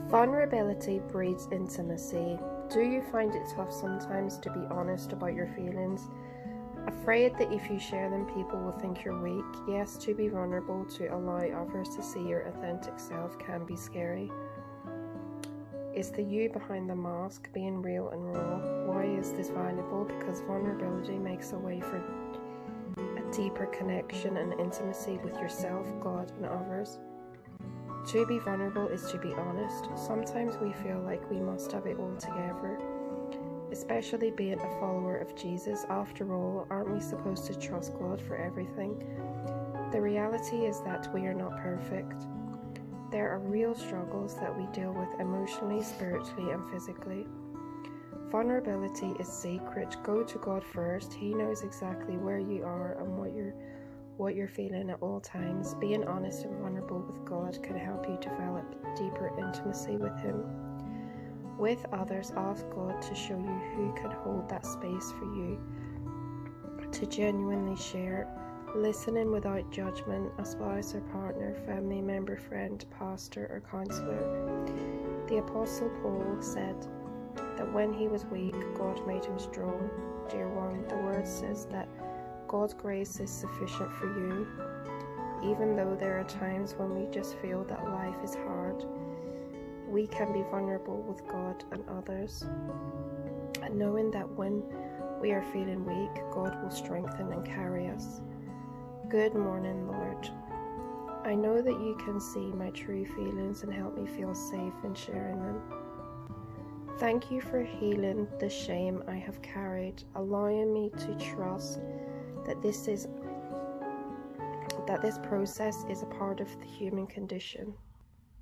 Vulnerability breeds intimacy. Do you find it tough sometimes to be honest about your feelings? Afraid that if you share them, people will think you're weak? Yes, to be vulnerable, to allow others to see your authentic self can be scary. Is the you behind the mask, being real and raw? Why is this valuable? Because vulnerability makes a way for a deeper connection and intimacy with yourself, God, and others. To be vulnerable is to be honest. Sometimes we feel like we must have it all together, especially being a follower of Jesus. After all, aren't we supposed to trust God for everything? The reality is that we are not perfect. There are real struggles that we deal with emotionally, spiritually, and physically. Vulnerability is sacred. Go to God first. He knows exactly where you are and what you're feeling at all times. Being honest and vulnerable with God can help you develop deeper intimacy with Him. With others, ask God to show you who can hold that space for you to genuinely share. Listening without judgment, a spouse or partner, family member, friend, pastor, or counselor. The Apostle Paul said that when he was weak, God made him strong. Dear one, the word says that God's grace is sufficient for you. Even though there are times when we just feel that life is hard, we can be vulnerable with God and others, and knowing that when we are feeling weak, God will strengthen and carry us. Good morning, Lord. I know that you can see my true feelings and help me feel safe in sharing them. Thank you for healing the shame I have carried, allowing me to trust that this process is a part of the human condition.